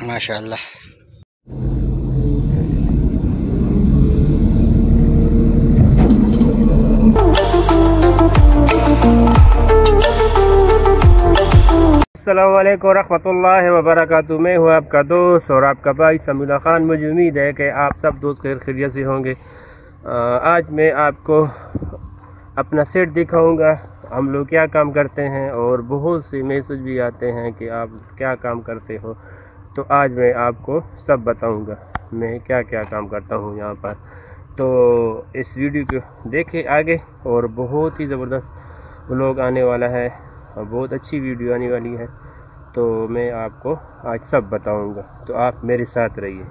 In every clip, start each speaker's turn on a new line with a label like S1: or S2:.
S1: माशाअल्लाह।
S2: अस्सलामु अलैकुम रहमतुल्लाहि व बरकातुहू। मैं हूँ आपका दोस्त और आपका भाई समीउल्लाह खान। मुझे उम्मीद है कि आप सब दोस्त खैरियत से होंगे। आज मैं आपको अपना सेट दिखाऊंगा, हम लोग क्या काम करते हैं, और बहुत से मैसेज भी आते हैं कि आप क्या काम करते हो। तो आज मैं आपको सब बताऊंगा मैं क्या क्या काम करता हूँ यहाँ पर। तो इस वीडियो को देखें आगे, और बहुत ही ज़बरदस्त व्लॉग आने वाला है, बहुत अच्छी वीडियो आने वाली है। तो मैं आपको आज सब बताऊंगा, तो आप मेरे साथ रहिए।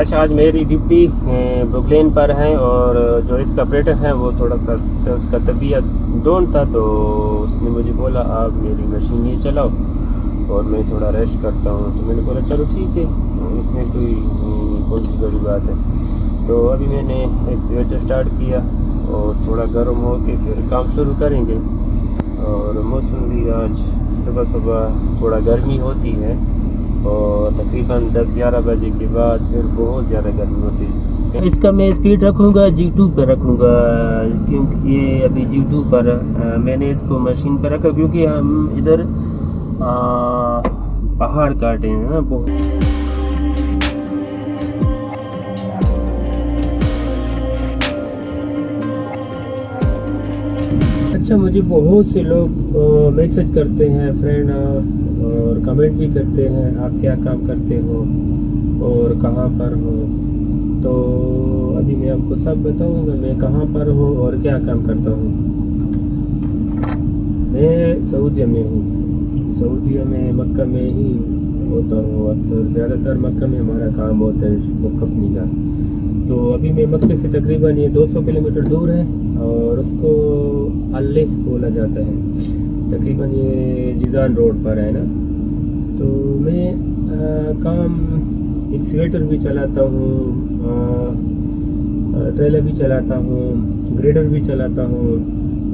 S2: अच्छा, आज मेरी ड्यूटी ब्रुकलेन पर है, और जो इसका ऑपरेटर है वो थोड़ा सा उसका तबीयत डाउन था, तो उसने मुझे बोला आप मेरी मशीन ये चलाओ और मैं थोड़ा रेस्ट करता हूँ। तो मैंने बोला चलो ठीक है, इसमें कोई कौन सी बड़ी बात है। तो अभी मैंने एक्सीवेटर स्टार्ट किया और थोड़ा गर्म हो के फिर काम शुरू करेंगे। और मौसम भी आज सुबह सुबह थोड़ा गर्मी होती है, और तकरीबन 10-11 बजे के बाद फिर बहुत ज़्यादा गर्मी होती है। इसका मैं स्पीड रखूँगा G2 पर रखूँगा, क्योंकि ये अभी G2 पर मैंने इसको मशीन पर रखा, क्योंकि हम इधर पहाड़ काटे हैं ना बहुत। अच्छा, मुझे बहुत से लोग मैसेज करते हैं फ्रेंड, और कमेंट भी करते हैं आप क्या काम करते हो और कहाँ पर हो। तो अभी मैं आपको सब बताऊंगा मैं कहाँ पर हूँ और क्या काम करता हूँ। मैं सऊदीया में हूँ, सऊदीया में मक्का में ही होता हूँ अक्सर, ज़्यादातर मक्का में हमारा काम होता है कंपनी का। तो अभी मैं मक्के से तकरीबन ये 200 किलोमीटर दूर है, और उसको अल्लेस बोला जाता है। तकरीबन ये जिजान रोड पर है ना। तो मैं काम एक्सीवेटर भी चलाता हूँ, ट्रेलर भी चलाता हूँ, ग्रेडर भी चलाता हूँ,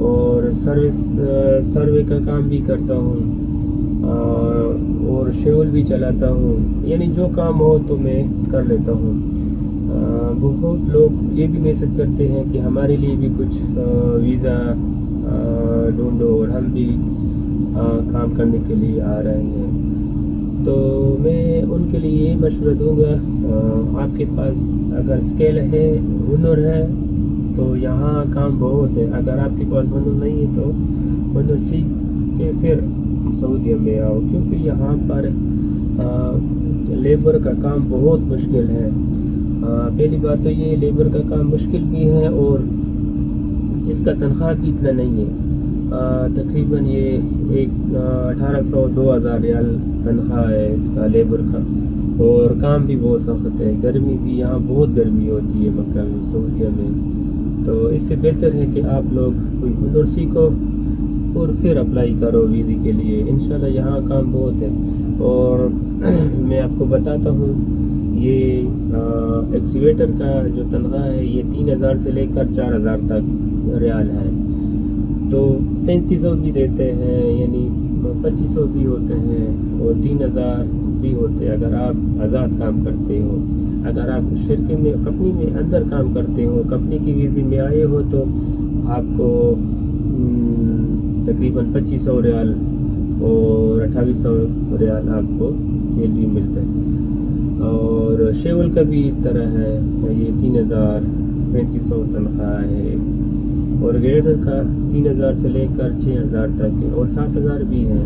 S2: और सर्वे का काम भी करता हूँ, और शेवल भी चलाता हूँ। यानी जो काम हो तो मैं कर लेता हूँ। बहुत लोग ये भी मैसेज करते हैं कि हमारे लिए भी कुछ वीज़ा ढूंढो, और हम भी काम करने के लिए आ रहे हैं। तो मैं उनके लिए ये मशवरा दूंगा, आपके पास अगर स्किल है, हुनर है, तो यहाँ काम बहुत है। अगर आपके पास हुनर नहीं है तो हुनर सीख के फिर सऊदीया में आओ, क्योंकि यहाँ पर लेबर का काम बहुत मुश्किल है। पहली बात तो ये लेबर का काम मुश्किल भी है, और इसका तनख्वाह भी इतना नहीं है। तकरीबन ये 1800-2000 रियाल तनख्वाह है इसका लेबर का, और काम भी बहुत सख्त है। गर्मी भी यहाँ बहुत गर्मी होती है मक्का में, सऊदीया में। तो इससे बेहतर है कि आप लोग कोई हुनर सीखो और फिर अप्लाई करो वीज़े के लिए। इंशाल्लाह यहाँ काम बहुत है। और मैं आपको बताता हूँ, ये एक्सीवेटर का जो तनख्वाह है ये 3000 से लेकर 4000 तक रियाल है। तो 3500 भी देते हैं, यानी 2500 भी होते हैं, और 3000 भी होते हैं अगर आप आज़ाद काम करते हो। अगर आप शर्के में कंपनी में अंदर काम करते हो, कंपनी की वीज़े में आए हो, तो आपको तकरीबन 2500 रियाल और 2800 रियाल आपको सैलरी मिलता है। और शेवल का भी इस तरह है, ये 3500 तनख्वाह है, और ग्रेडर का 3000 से लेकर 6000 तक है, और 7000 भी हैं।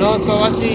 S2: 980